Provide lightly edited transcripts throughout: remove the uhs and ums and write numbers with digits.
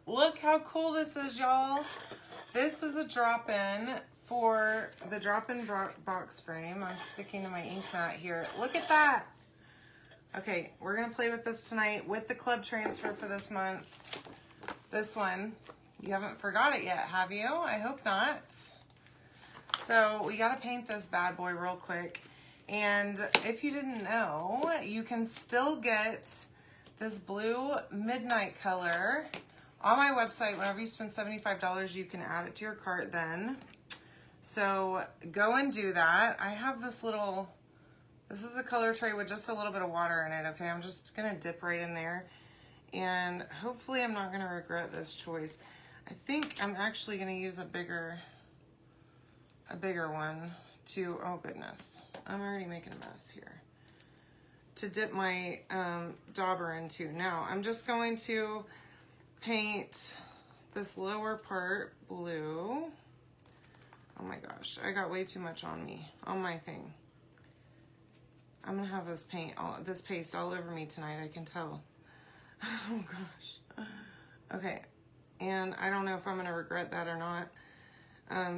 Look how cool this is, y'all. This is a drop-in for the drop-in box frame. I'm sticking to my ink mat here. Look at that. Okay, we're gonna play with this tonight with the club transfer for this month. This one, you haven't forgot it yet, have you? I hope not. So we gotta paint this bad boy real quick. And if you didn't know, you can still get this blue midnight color on my website. Whenever you spend $75, you can add it to your cart then. So go and do that. I have this little, this is a color tray with just a little bit of water in it, okay? I'm just gonna dip right in there. And hopefully I'm not gonna regret this choice. I think I'm actually gonna use a bigger one to, oh goodness, I'm already making a mess here, to dip my dauber into. Now I'm just going to paint this lower part blue. Oh my gosh, I got way too much on me, on my thing. I'm gonna have this paste all over me tonight, I can tell. Oh gosh. Okay, and I don't know if I'm gonna regret that or not.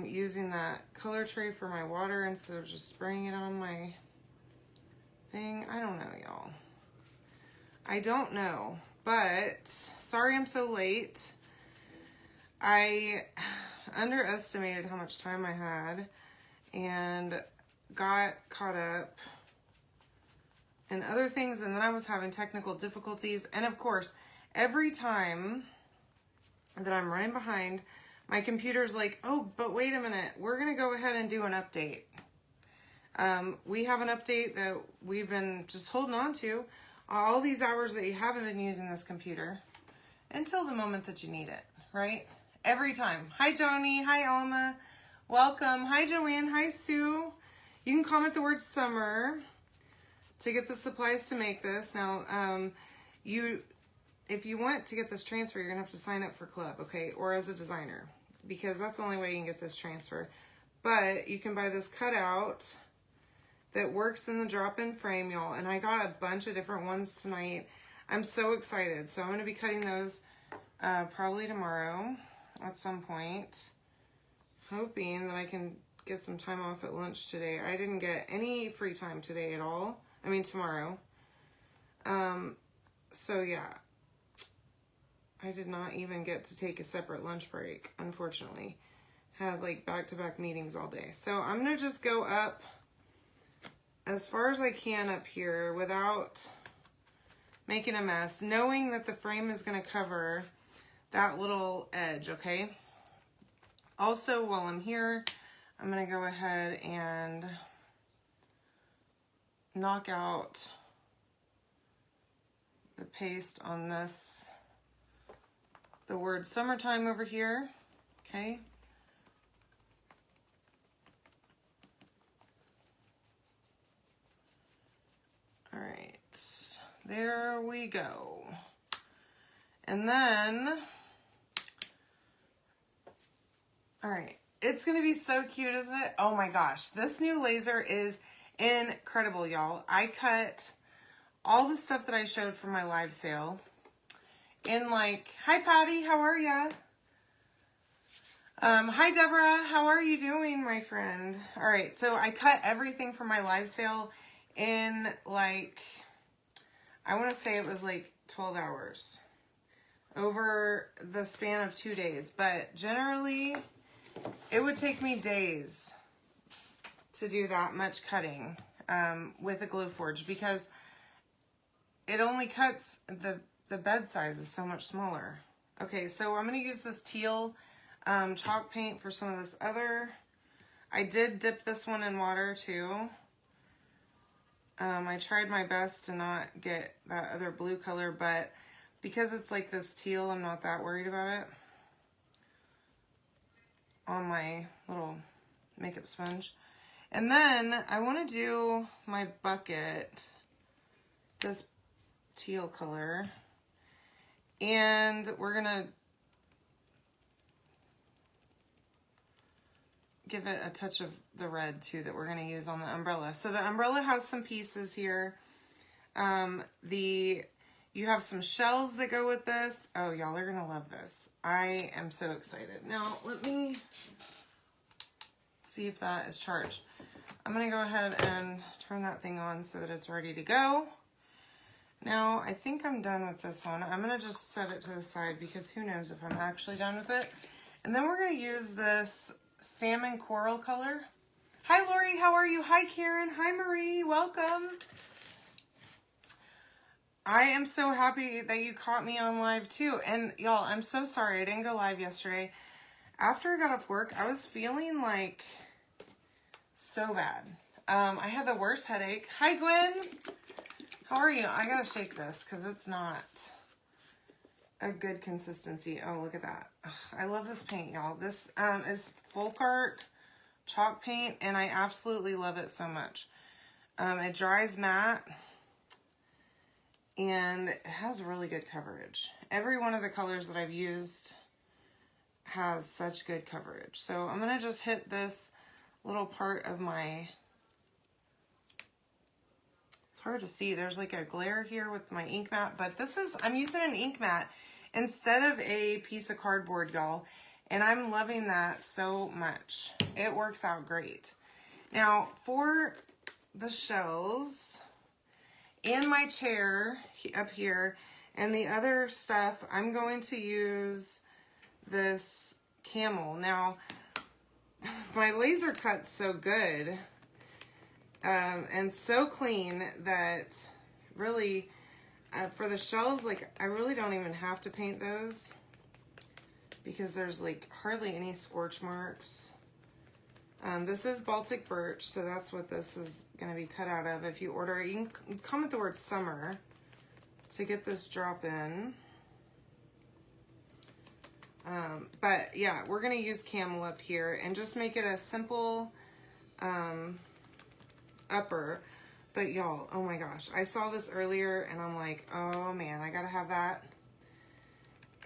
Using that color tray for my water instead of just spraying it on my thing. I don't know, y'all. I don't know, but sorry I'm so late. I underestimated how much time I had and got caught up in other things, and then I was having technical difficulties. And of course, every time that I'm running behind, my computer's like, oh, but wait a minute, we're gonna go ahead and do an update. We have an update that we've been just holding on to all these hours that you haven't been using this computer until the moment that you need it, right? Every time. Hi, Joni. Hi, Alma. Welcome. Hi, Joanne. Hi, Sue. You can comment the word summer to get the supplies to make this. Now, if you want to get this transfer, you're gonna have to sign up for club, okay? Or as a designer, because that's the only way you can get this transfer. But you can buy this cutout that works in the drop-in frame, y'all. And I got a bunch of different ones tonight. I'm so excited. So I'm gonna be cutting those probably tomorrow at some point, hoping that I can get some time off at lunch today. I didn't get any free time today at all. I mean, tomorrow. So yeah, I did not even get to take a separate lunch break, unfortunately. Had like back-to-back meetings all day. So I'm gonna just go up as far as I can up here without making a mess, knowing that the frame is gonna cover that little edge, okay? Also, while I'm here, I'm gonna go ahead and knock out the paste on this, the word summertime over here, okay? All right, there we go. And then, all right, it's gonna be so cute, isn't it? Oh my gosh, this new laser is incredible, y'all. I cut all the stuff that I showed for my live sale in like, hi Patty, how are ya? Hi Deborah, how are you doing, my friend? All right, so I cut everything from my live sale in like, I want to say it was like 12 hours over the span of 2 days, but generally it would take me days to do that much cutting with a Glowforge, because it only cuts, the bed size is so much smaller. Okay, so I'm going to use this teal chalk paint for some of this other. I did dip this one in water too. I tried my best to not get that other blue color, but because it's like this teal, I'm not that worried about it on my little makeup sponge. And then I want to do my bucket, this teal color, and we're going to give it a touch of the red too that we're going to use on the umbrella. So the umbrella has some pieces here. The You have some shells that go with this. Oh, y'all are gonna love this. I am so excited. Now, let me see if that is charged. I'm gonna go ahead and turn that thing on so that it's ready to go. Now, I think I'm done with this one. I'm gonna just set it to the side because who knows if I'm actually done with it. And then we're gonna use this salmon coral color. Hi, Lori, how are you? Hi, Karen. Hi, Marie, welcome. I am so happy that you caught me on live too. And y'all, I'm so sorry I didn't go live yesterday. After I got off work, I was feeling like so bad. I had the worst headache. Hi, Gwen. How are you? I gotta shake this because it's not a good consistency. Oh, look at that. Ugh, I love this paint, y'all. This is Folk Art chalk paint, and I absolutely love it so much. It dries matte. And it has really good coverage. Every one of the colors that I've used has such good coverage. So I'm gonna just hit this little part of my, it's hard to see, there's like a glare here with my ink mat, but this is, I'm using an ink mat instead of a piece of cardboard, y'all. And I'm loving that so much. It works out great. Now for the shells, and my chair up here, and the other stuff, I'm going to use this camel. Now, my laser cut's so good and so clean that really, for the shells, like, I really don't even have to paint those because there's like hardly any scorch marks. This is Baltic birch, so that's what this is going to be cut out of. If you order it, you can comment the word summer to get this drop in. But yeah, we're going to use camel up here and just make it a simple upper. But y'all, oh my gosh, I saw this earlier and I'm like, oh man, I got to have that.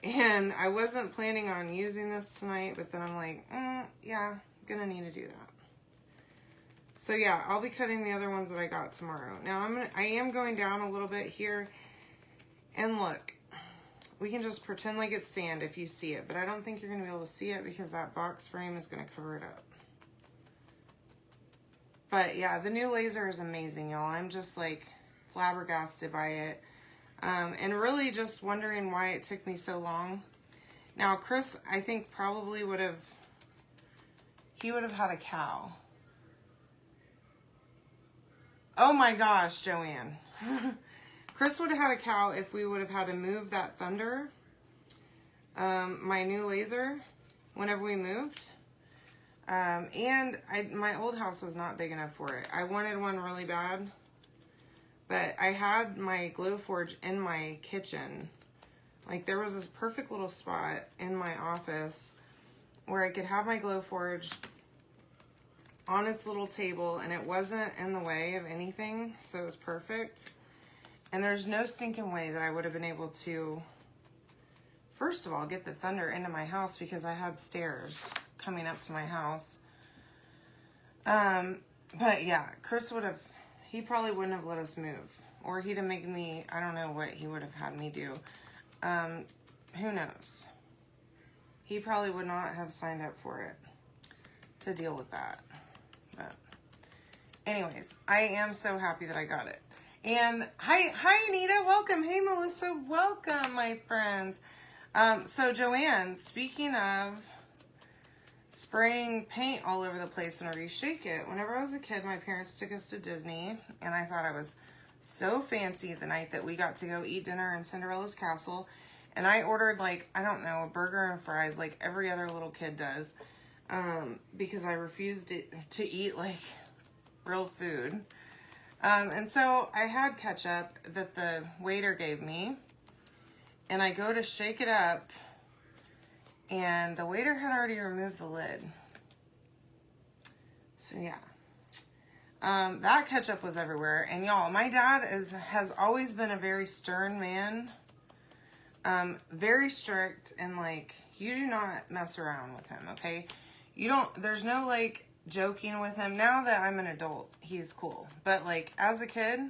And I wasn't planning on using this tonight, but then I'm like, yeah. Gonna need to do that. So yeah, I'll be cutting the other ones that I got tomorrow. Now I am going down a little bit here, and look, we can just pretend like it's sand if you see it, but I don't think you're gonna be able to see it because that box frame is gonna cover it up. But yeah, the new laser is amazing, y'all. I'm just like flabbergasted by it, and really just wondering why it took me so long. Now Chris, I think probably would have had a cow. Oh my gosh, Joanne. Chris would have had a cow if we would have had to move that Thunder, my new laser, whenever we moved. And my old house was not big enough for it. I wanted one really bad, but I had my Glowforge in my kitchen. Like, there was this perfect little spot in my office where I could have my Glowforge on its little table and it wasn't in the way of anything, so it was perfect. And there's no stinking way that I would have been able to, first of all, get the Thunder into my house because I had stairs coming up to my house. But yeah, Chris would have, he probably wouldn't have let us move, or he'd have made me, I don't know what he would have had me do. Who knows? He probably would not have signed up for it to deal with that. But anyways, I am so happy that I got it. And hi Anita, welcome. Hey Melissa, welcome my friends. So Joanne, speaking of spraying paint all over the place whenever you shake it, whenever I was a kid, my parents took us to Disney, and I thought I was so fancy the night that we got to go eat dinner in Cinderella's castle. And I ordered, like, I don't know, a burger and fries like every other little kid does, because I refused to eat, like, real food. And so I had ketchup that the waiter gave me, and I go to shake it up, and the waiter had already removed the lid. So, yeah. That ketchup was everywhere. And, y'all, my dad has always been a very stern man. Very strict, and like, you do not mess around with him, okay? There's no like joking with him. Now that I'm an adult, he's cool. But like, as a kid,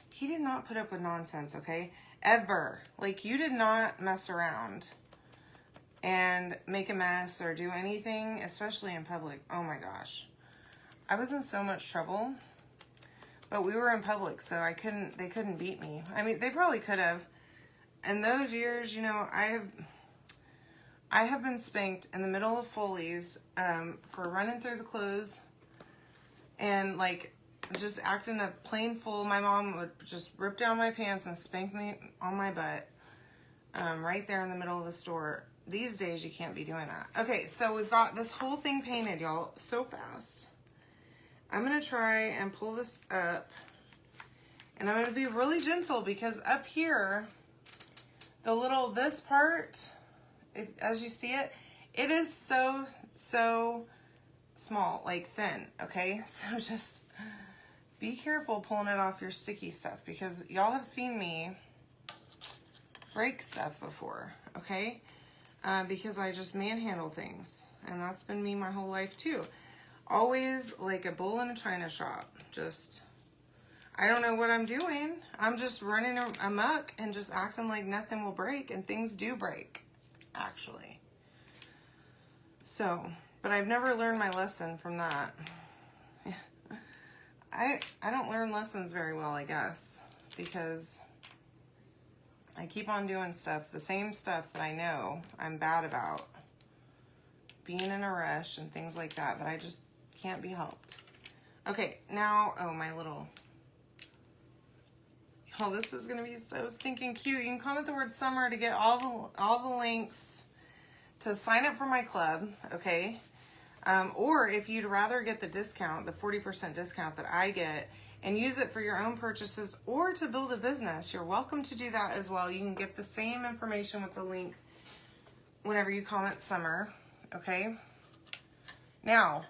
he did not put up with nonsense, okay? ever. Like, you did not mess around and make a mess or do anything, especially in public. Oh my gosh. I was in so much trouble, but we were in public, so they couldn't beat me. I mean, they probably could have. In those years, you know, I have been spanked in the middle of Foley's for running through the clothes and like just acting a plain fool. My mom would just rip down my pants and spank me on my butt right there in the middle of the store. These days, you can't be doing that. Okay, so we've got this whole thing painted, y'all, so fast. I'm going to try and pull this up. And I'm going to be really gentle because up here, this part, as you see it, it is so small, like thin, okay? So just be careful pulling it off your sticky stuff because y'all have seen me break stuff before, okay? Because I just manhandle things, and that's been me my whole life too. Always like a bull in a china shop. Just, I don't know what I'm doing. I'm just running amok and just acting like nothing will break, and things do break, actually. So, but I've never learned my lesson from that. I don't learn lessons very well, I guess, because I keep on doing stuff, the same stuff that I know I'm bad about. Being in a rush and things like that, but I just can't be helped. Okay, now, oh, my little... Oh, this is going to be so stinking cute. You can comment the word summer to get all the links to sign up for my club, okay? Or if you'd rather get the discount, the 40% discount that I get, and use it for your own purchases or to build a business, you're welcome to do that as well. You can get the same information with the link whenever you comment summer, okay? Now,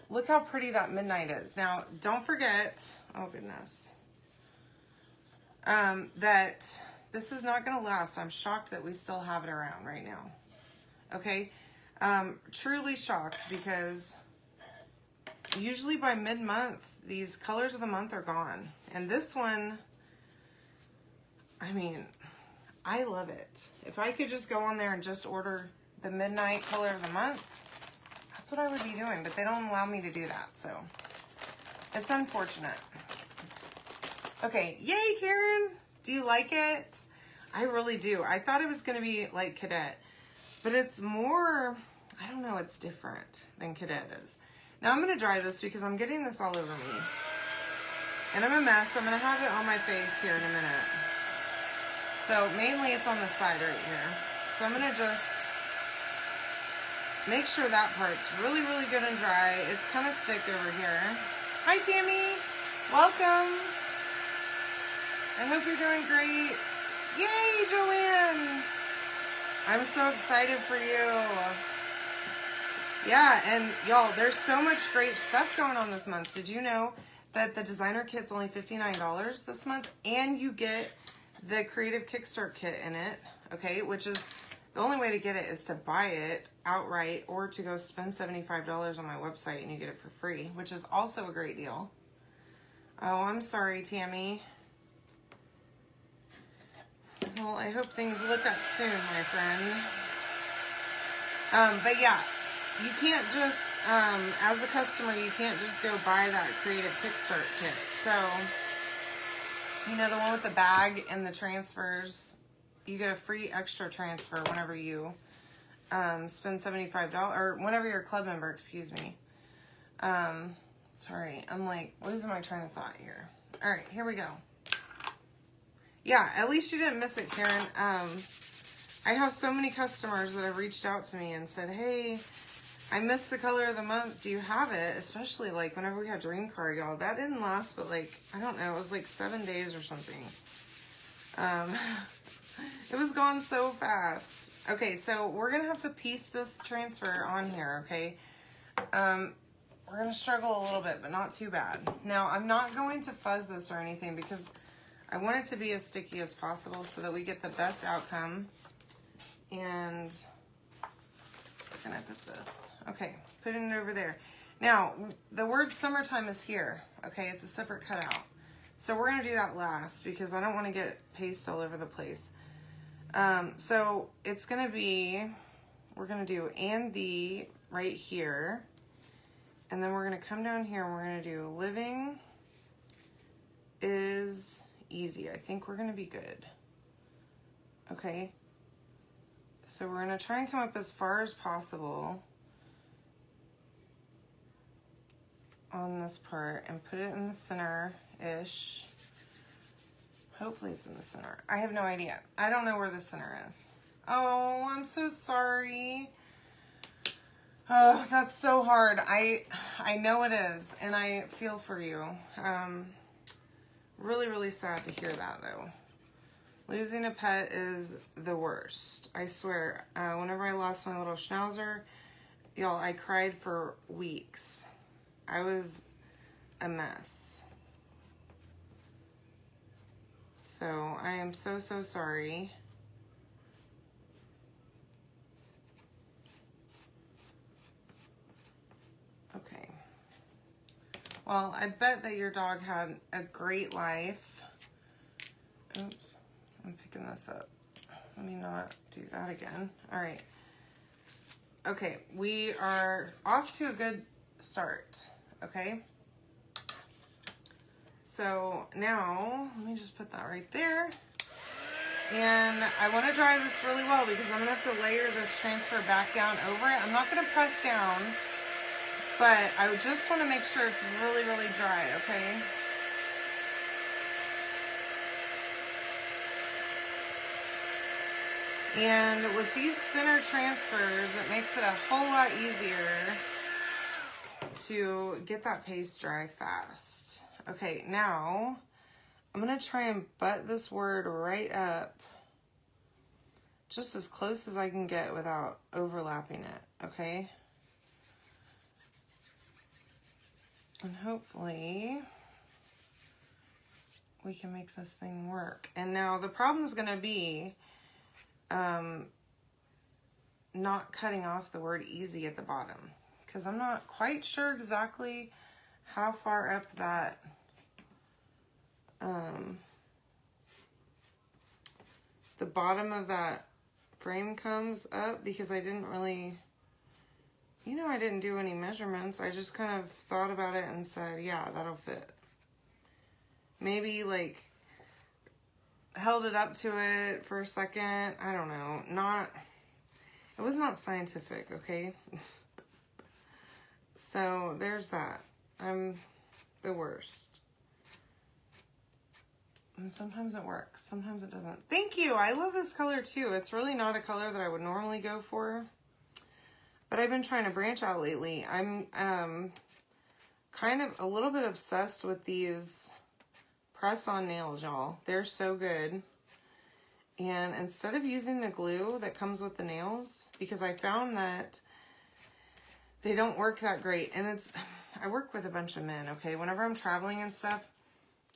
look how pretty that midnight is. Now, don't forget, oh goodness, that this is not going to last. I'm shocked that we still have it around right now, okay? Truly shocked because usually by mid-month, these colors of the month are gone. And this one, I mean, I love it. If I could just go on there and just order the midnight color of the month, that's what I would be doing. But they don't allow me to do that, so it's unfortunate. Okay, yay, Karen. Do you like it? I really do. I thought it was going to be like Cadet, but it's more, I don't know, it's different than Cadet is. Now I'm going to dry this because I'm getting this all over me. And I'm a mess. I'm going to have it on my face here in a minute. So mainly it's on the side right here. So I'm going to just make sure that part's really, really good and dry. It's kind of thick over here. Hi, Tammy. Welcome. I hope you're doing great. Yay, Joanne. I'm so excited for you. Yeah, and y'all, there's so much great stuff going on this month. Did you know that the designer kit's only $59 this month, and you get the creative kickstart kit in it, okay, which is the only way to get it is to buy it outright or to go spend $75 on my website and you get it for free, which is also a great deal. Oh, I'm sorry, Tammy. Well, I hope things look up soon, my friend. But yeah, you can't just, as a customer, you can't just go buy that creative kickstart kit. So, you know, the one with the bag and the transfers, you get a free extra transfer whenever you spend $75, or whenever you're a club member, excuse me. Sorry, I'm like losing my train of thought here. All right, here we go. Yeah, at least you didn't miss it, Karen. I have so many customers that have reached out to me and said, hey, I missed the color of the month. Do you have it? Especially like whenever we had Dream Car, y'all. That didn't last, but like, I don't know, it was like 7 days or something. It was gone so fast. Okay, so we're going to have to piece this transfer on here, okay? We're going to struggle a little bit, but not too bad. Now, I'm not going to fuzz this or anything because I want it to be as sticky as possible so that we get the best outcome. And where can I put this? Okay, putting it over there. Now, the word summertime is here. Okay, it's a separate cutout. So we're going to do that last because I don't want to get paste all over the place. So it's going to be, we're going to do and the right here. And then we're going to come down here and we're going to do living is easy. I think we're going to be good. Okay. So we're going to try and come up as far as possible on this part and put it in the center-ish. Hopefully it's in the center. I have no idea. I don't know where the center is. Oh, I'm so sorry. Oh, that's so hard. I know it is, and I feel for you. Really, really sad to hear that, though. Losing a pet is the worst. I swear. Whenever I lost my little Schnauzer, y'all, I cried for weeks. I was a mess. So I am so, so sorry. Okay. Well, I bet that your dog had a great life. Oops, I'm picking this up. Let me not do that again. All right. Okay, we are off to a good start, okay? So now, let me just put that right there. And I want to dry this really well because I'm going to have to layer this transfer back down over it. I'm not going to press down, but I just want to make sure it's really, really dry, okay? And with these thinner transfers, it makes it a whole lot easier to get that paste dry fast. Okay, now I'm going to try and butt this word right up just as close as I can get without overlapping it, okay? And hopefully we can make this thing work. And now the problem is going to be not cutting off the word easy at the bottom because I'm not quite sure exactly how far up that the bottom of that frame comes up because I didn't really, you know, I didn't do any measurements. I just kind of thought about it and said, yeah, that'll fit. Maybe like held it up to it for a second. I don't know. It was not scientific, okay? So there's that. I'm the worst. And sometimes it works, sometimes it doesn't. Thank you. I love this color too. It's really not a color that I would normally go for, but I've been trying to branch out lately. I'm kind of a little bit obsessed with these press-on nails, y'all. They're so good. And instead of using the glue that comes with the nails, because I found that they don't work that great. And I work with a bunch of men, okay? Whenever I'm traveling and stuff,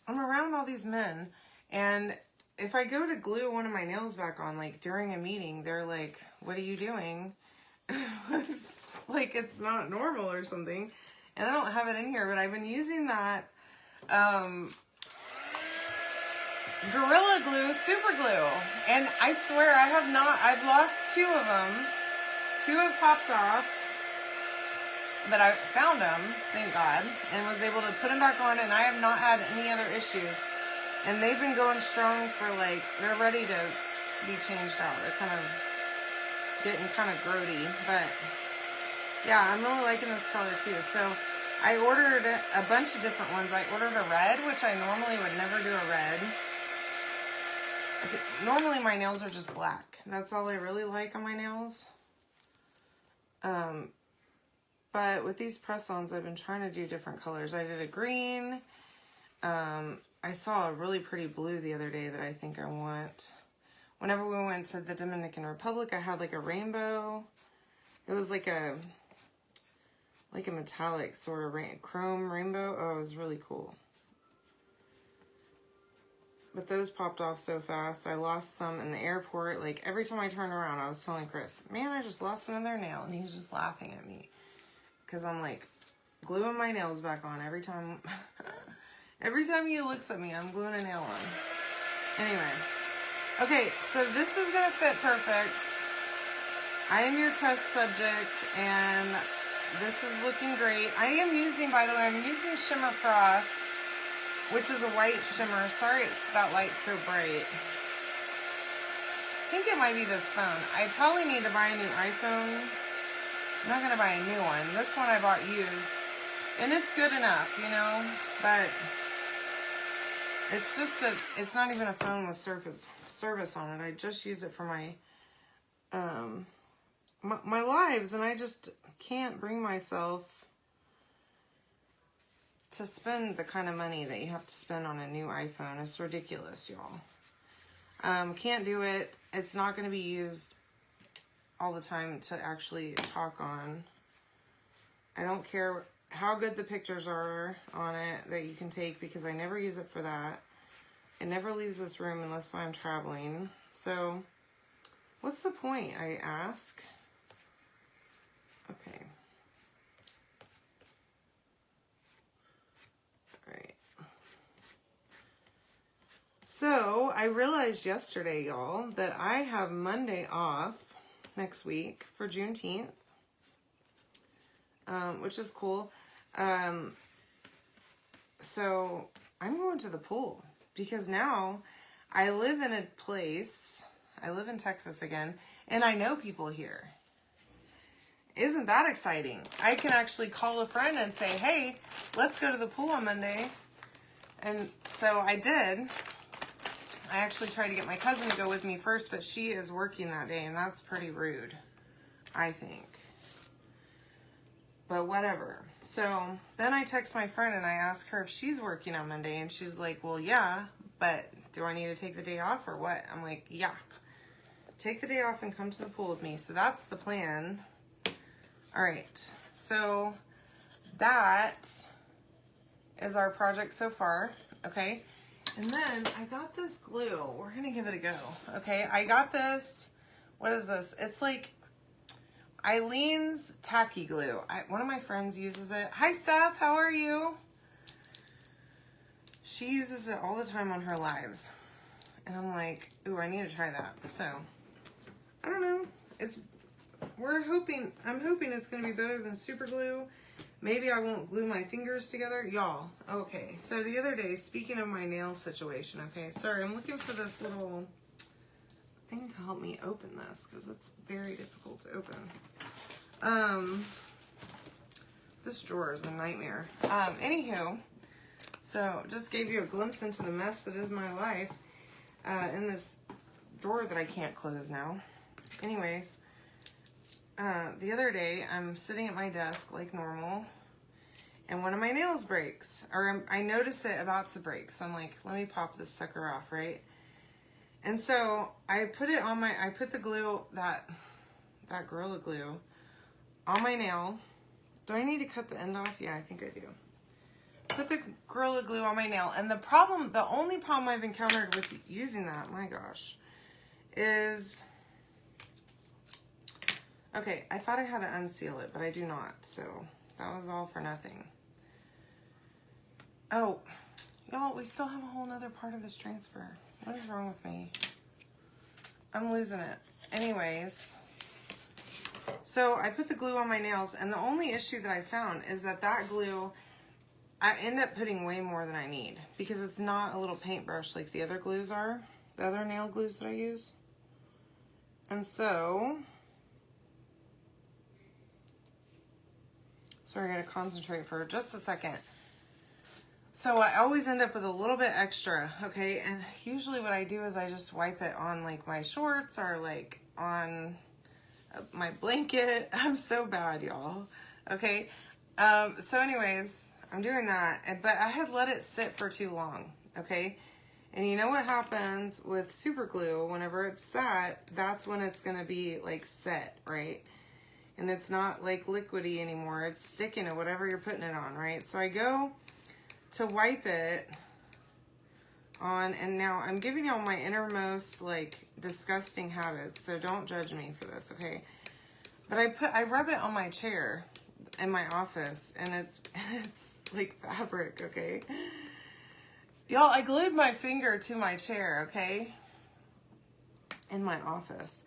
I'm around all these men. And if I go to glue one of my nails back on, like during a meeting, they're like, what are you doing? It's like it's not normal or something. And I don't have it in here, but I've been using that Gorilla Glue Super Glue. And I swear I've lost 2 of them. 2 have popped off. But I found them, thank God, and was able to put them back on, and I have not had any other issues. And they've been going strong for like, they're ready to be changed out. They're kind of getting kind of grody, but yeah, I'm really liking this color too. So I ordered a bunch of different ones. I ordered a red, which I normally would never do a red. Normally my nails are just black. That's all I really like on my nails. But with these press-ons, I've been trying to do different colors. I did a green. I saw a really pretty blue the other day that I think I want. Whenever we went to the Dominican Republic, I had like a rainbow. It was like a metallic sort of chrome rainbow. Oh, it was really cool. But those popped off so fast. I lost some in the airport. Like every time I turned around, I was telling Chris, man, I just lost another nail. And he's just laughing at me. Because I'm like gluing my nails back on every time. Every time he looks at me, I'm gluing a nail on. Anyway. Okay, so this is going to fit perfect. I am your test subject, and this is looking great. I am using, by the way, I'm using Shimmer Frost, which is a white shimmer. Sorry that light's so bright. I think it might be this phone. I probably need to buy a new iPhone. I'm not going to buy a new one. This one I bought used. And it's good enough, you know, but it's just it's not even a phone with service on it. I just use it for my, my lives, and I just can't bring myself to spend the kind of money that you have to spend on a new iPhone. It's ridiculous, y'all. Can't do it. It's not going to be used all the time to actually talk on. I don't care how good the pictures are on it that you can take, because I never use it for that. It never leaves this room unless I'm traveling. So, what's the point, I ask? Okay. Alright. So, I realized yesterday, y'all, that I have Monday off next week for Juneteenth. Which is cool. So, I'm going to the pool. Because now, I live in a place, I live in Texas again, and I know people here. Isn't that exciting? I can actually call a friend and say, hey, let's go to the pool on Monday. And so I did. I actually tried to get my cousin to go with me first, but she is working that day, and that's pretty rude, I think. But whatever. So then I text my friend and I ask her if she's working on Monday, and she's like, well, yeah, but do I need to take the day off or what? I'm like, yeah, take the day off and come to the pool with me. So that's the plan. All right. So that is our project so far. Okay. And then I got this glue. We're going to give it a go. Okay. I got this. What is this? It's like Eileen's tacky glue. One of my friends uses it. Hi, Steph. How are you? She uses it all the time on her lives. And I'm like, ooh, I need to try that. So, I don't know. I'm hoping it's going to be better than super glue. Maybe I won't glue my fingers together. Y'all, okay. So the other day, speaking of my nail situation, okay. Sorry, I'm looking for this little thing to help me open this, because it's very difficult to open. This drawer is a nightmare. Anywho, so just gave you a glimpse into the mess that is my life in this drawer that I can't close now. Anyways, the other day I'm sitting at my desk like normal, and one of my nails breaks, or I notice it about to break. So I'm like, let me pop this sucker off, right? And so I put it on I put the glue, that Gorilla Glue, on my nail. Do I need to cut the end off? Yeah, I think I do. Put the Gorilla Glue on my nail. And the only problem I've encountered with using that, my gosh, is, okay, I thought I had to unseal it, but I do not. So that was all for nothing. Oh, y'all, we still have a whole nother part of this transfer. What is wrong with me? I'm losing it. Anyways, so I put the glue on my nails, and the only issue that I found is that glue, I end up putting way more than I need, because it's not a little paintbrush like the other glues are, the other nail glues that I use. And so, sorry, I gotta concentrate for just a second. So I always end up with a little bit extra, okay? And usually what I do is I just wipe it on like my shorts or like on my blanket. I'm so bad, y'all, okay? So anyways, I'm doing that, but I had let it sit for too long, okay? And you know what happens with super glue, whenever it's set, that's when it's gonna be like set, right? And it's not like liquidy anymore. It's sticking to whatever you're putting it on, right? So I go to wipe it on, and now I'm giving y'all my innermost like disgusting habits, so don't judge me for this, okay? But I rub it on my chair in my office, and it's like fabric, okay? Y'all, I glued my finger to my chair, okay? In my office.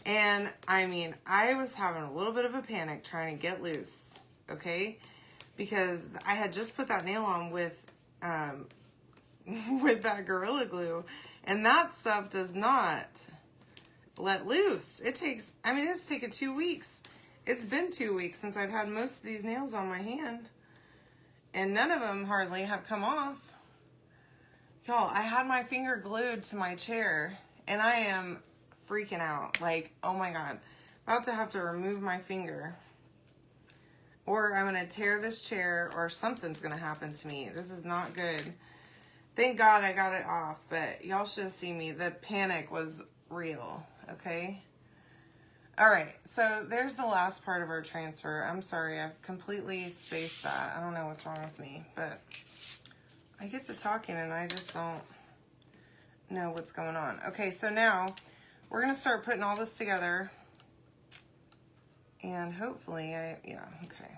And I mean, I was having a little bit of a panic trying to get loose, okay? Because I had just put that nail on with with that Gorilla Glue, and that stuff does not let loose. It takes, I mean, it's taken 2 weeks. It's been 2 weeks since I've had most of these nails on my hand, and none of them hardly have come off. Y'all, I had my finger glued to my chair, and I am freaking out. Like, oh my God, about to have to remove my finger, or I'm gonna tear this chair, or something's gonna happen to me. This is not good. Thank God I got it off, but y'all should have seen me. The panic was real, okay? All right, so there's the last part of our transfer. I'm sorry, I've completely spaced that. I don't know what's wrong with me, but I get to talking and I just don't know what's going on. Okay, so now we're gonna start putting all this together, and hopefully yeah, okay.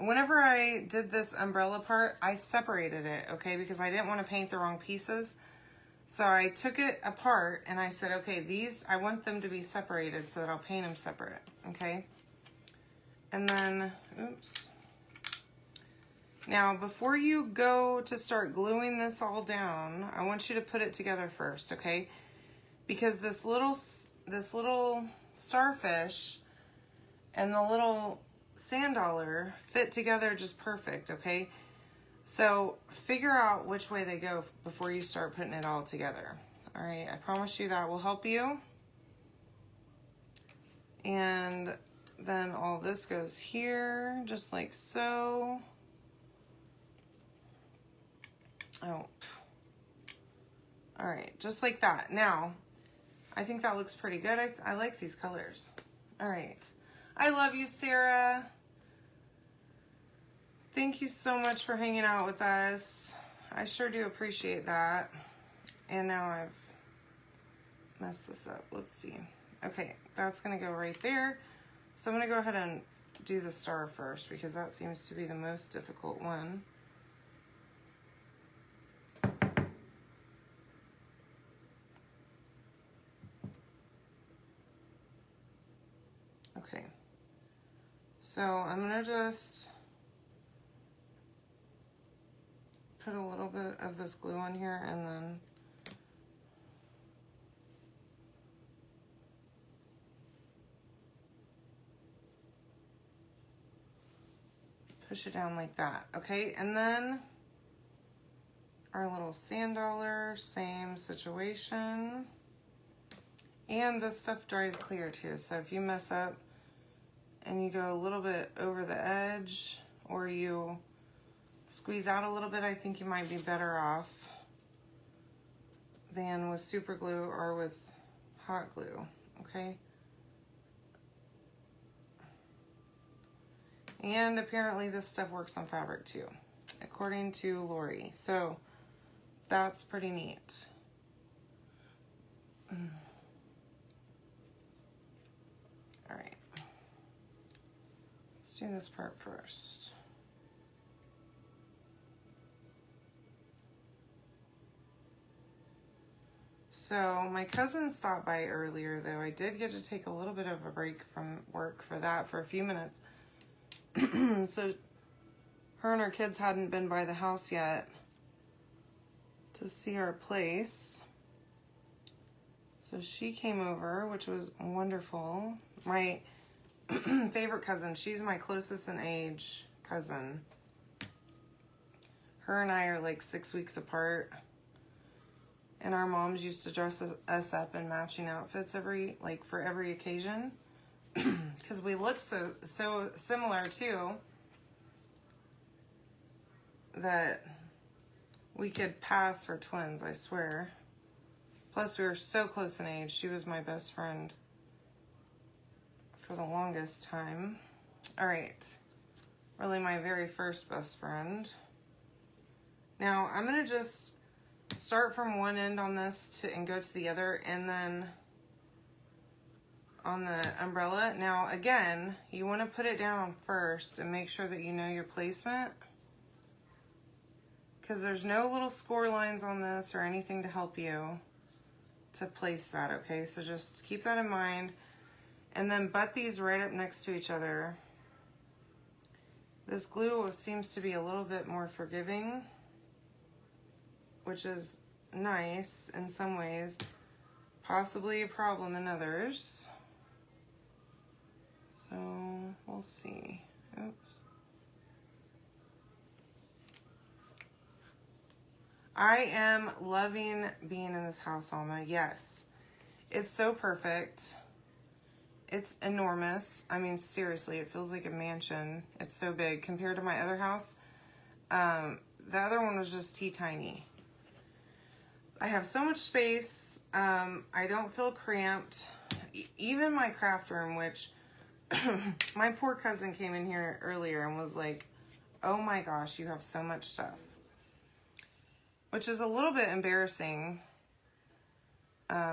Whenever I did this umbrella part, I separated it, okay, because I didn't want to paint the wrong pieces. So I took it apart and I said, okay, these, I want them to be separated so that I'll paint them separate, okay? And then, oops. Now, before you go to start gluing this all down, I want you to put it together first, okay? Because this little starfish and the little sand dollar fit together just perfect, okay? So figure out which way they go before you start putting it all together. All right, I promise you that will help you. And then all this goes here, just like so. Oh, all right, just like that. Now, I think that looks pretty good. I like these colors. All right. I love you, Sarah. Thank you so much for hanging out with us. I sure do appreciate that. And now I've messed this up. Let's see. Okay, that's gonna go right there. So I'm gonna go ahead and do the star first because that seems to be the most difficult one. Okay. So I'm gonna just put a little bit of this glue on here and then push it down like that, okay? And then our little sand dollar, same situation. And this stuff dries clear too, so if you mess up and you go a little bit over the edge or you squeeze out a little bit, I think you might be better off than with super glue or with hot glue, okay? And apparently this stuff works on fabric too, according to Lori. So that's pretty neat. All right, let's do this part first. So my cousin stopped by earlier though. I did get to take a little bit of a break from work for that for a few minutes. So her and her kids hadn't been by the house yet to see our place. So she came over, which was wonderful. My favorite cousin, she's my closest in age cousin. Her and I are like 6 weeks apart. And our moms used to dress us up in matching outfits for every occasion. Because we look so similar too that we could pass for twins, I swear. Plus we were so close in age. She was my best friend for the longest time. All right, really my very first best friend. Now I'm gonna just start from one end on this and go to the other, and then on the umbrella. Now again, you want to put it down first and make sure that you know your placement, because there's no little score lines on this or anything to help you to place that, okay? So just keep that in mind. And then butt these right up next to each other. This glue seems to be a little bit more forgiving, which is nice in some ways, possibly a problem in others. So we'll see. Oops. I am loving being in this house, Alma. Yes. It's so perfect. It's enormous. I mean, seriously, it feels like a mansion. It's so big compared to my other house. The other one was just teeny. I have so much space. I don't feel cramped. Even my craft room, which my poor cousin came in here earlier and was like, oh my gosh, you have so much stuff. Which is a little bit embarrassing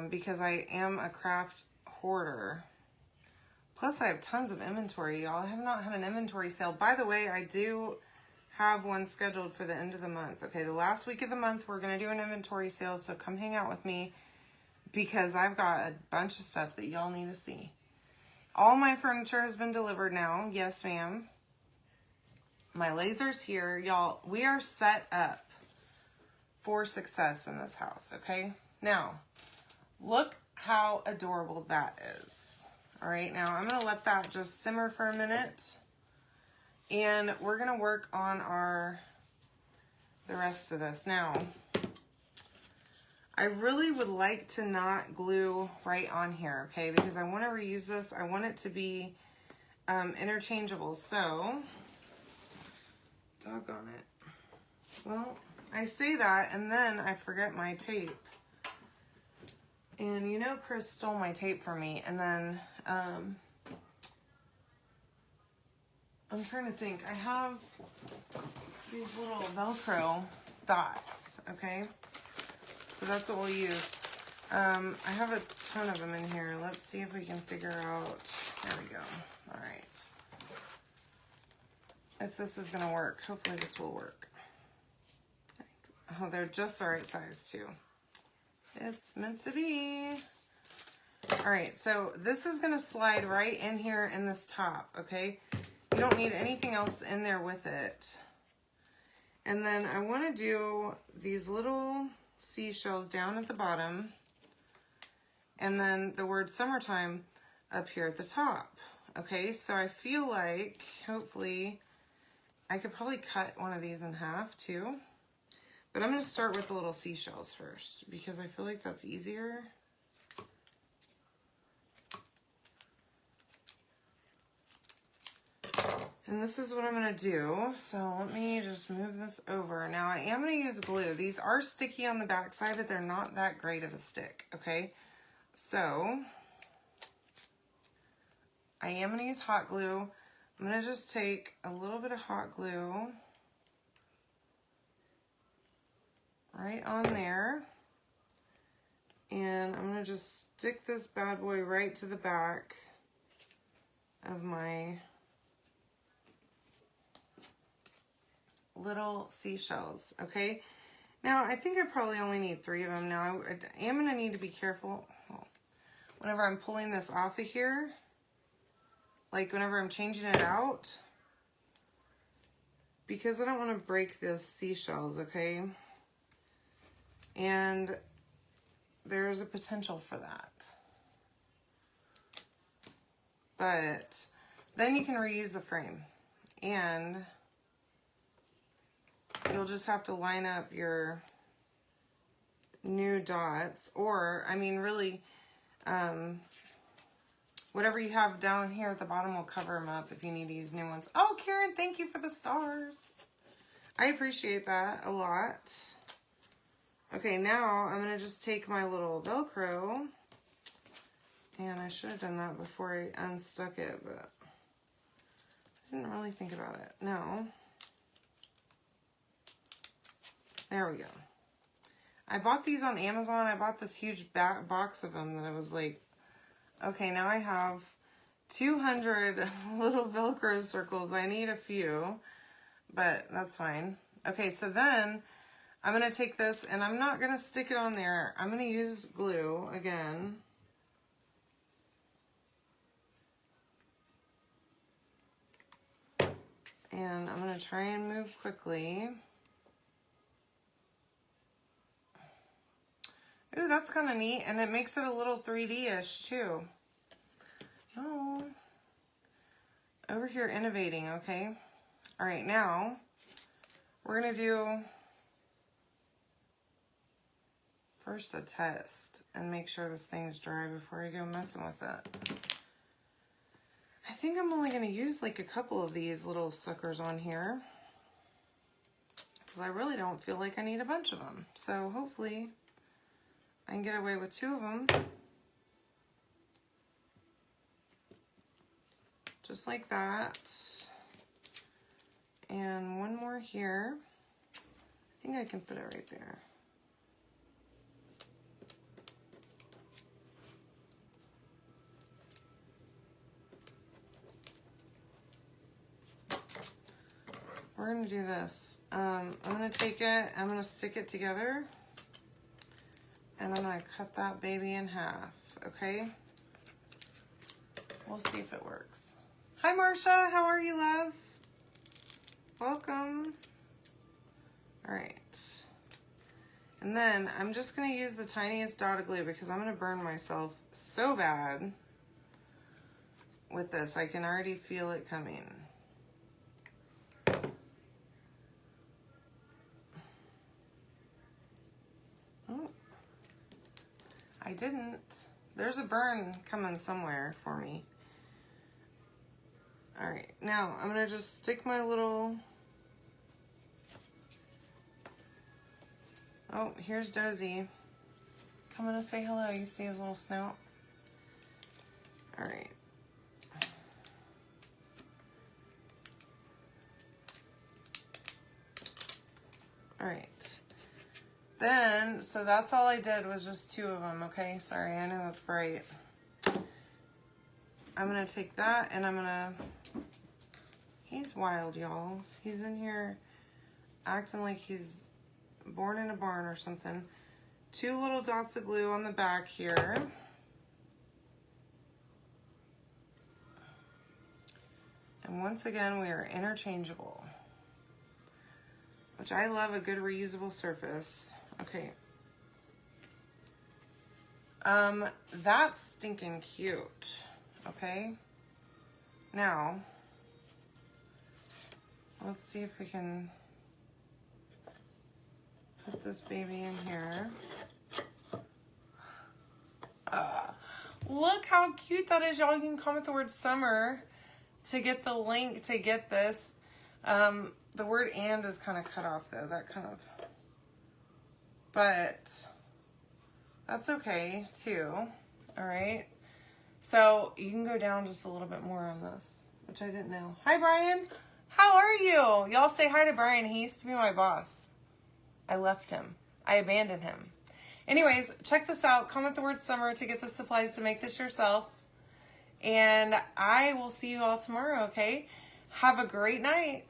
because I am a craft hoarder. Plus, I have tons of inventory, y'all. I have not had an inventory sale. By the way, I do have one scheduled for the end of the month. Okay, the last week of the month, we're going to do an inventory sale, so come hang out with me because I've got a bunch of stuff that y'all need to see. All my furniture has been delivered now. Yes, ma'am. My laser's here. Y'all, we are set up for success in this house, okay? Now, look how adorable that is. All right, now I'm gonna let that just simmer for a minute, and we're gonna work on the rest of this. Now, I really would like to not glue right on here, okay? Because I wanna reuse this. I want it to be interchangeable, so, doggone it. Well, I say that, and then I forget my tape. And you know Chris stole my tape from me, and then, I'm trying to think. I have these little Velcro dots, okay? So that's what we'll use. I have a ton of them in here. Let's see if we can figure out, there we go. All right. If this is gonna work. Hopefully this will work. Oh, they're just the right size too. It's meant to be. All right, so this is gonna slide right in here in this top, okay? You don't need anything else in there with it. And then I wanna do these little seashells down at the bottom, and then the word summertime up here at the top, okay? So I feel like, hopefully, I could probably cut one of these in half too. But I'm going to start with the little seashells first because I feel like that's easier. And this is what I'm going to do. So let me just move this over. Now I am going to use glue. These are sticky on the back side, but they're not that great of a stick, okay? So I am going to use hot glue. I'm going to just take a little bit of hot glue right on there, and I'm gonna just stick this bad boy right to the back of my little seashells, okay? Now, I think I probably only need 3 of them. Now, I am gonna need to be careful whenever I'm pulling this off of here, like whenever I'm changing it out, because I don't wanna break the seashells, okay? And there's a potential for that. But then you can reuse the frame. And you'll just have to line up your new dots. Or, I mean, really, whatever you have down here at the bottom will cover them up if you need to use new ones. Oh, Karen, thank you for the stars. I appreciate that a lot. Okay, now I'm going to just take my little Velcro, and I should have done that before I unstuck it, but I didn't really think about it. Now, there we go. I bought these on Amazon. I bought this huge box of them that I was like, okay, now I have 200 little Velcro circles. I need a few, but that's fine. Okay, so then I'm going to take this and I'm not going to stick it on there. I'm going to use glue again. And I'm going to try and move quickly. Ooh, that's kind of neat. And it makes it a little 3D-ish too. Oh. Over here innovating, okay? All right, now we're going to do first a test and make sure this thing's dry before I go messing with it. I think I'm only going to use like a couple of these little suckers on here because I really don't feel like I need a bunch of them. So hopefully I can get away with 2 of them. Just like that. And one more here. I think I can fit it right there. We're going to do this. I'm going to take it, I'm going to stick it together, and I'm going to cut that baby in half, okay? We'll see if it works. Hi, Marcia. How are you, love? Welcome. All right. And then I'm just going to use the tiniest dot of glue because I'm going to burn myself so bad with this. I can already feel it coming. I didn't. There's a burn coming somewhere for me. All right, now I'm gonna just stick my little, oh, here's Dozy. Coming to say hello. You see his little snout? All right. All right. Then, so that's all I did was just 2 of them, okay? Sorry, I know that's bright. I'm gonna take that and I'm gonna, he's wild, y'all. He's in here acting like he's born in a barn or something. 2 little dots of glue on the back here. And once again, we are interchangeable, which I love a good reusable surface. Okay. That's stinking cute. Okay. Now, let's see if we can put this baby in here. Look how cute that is, y'all. You can comment the word summer to get the link to get this. The word and is kind of cut off though. That kind of, but that's okay too. All right. So you can go down just a little bit more on this, which I didn't know. Hi, Brian. How are you? Y'all say hi to Brian. He used to be my boss. I left him. I abandoned him. Anyways, check this out. Comment the word summer to get the supplies to make this yourself. And I will see you all tomorrow, okay? Have a great night.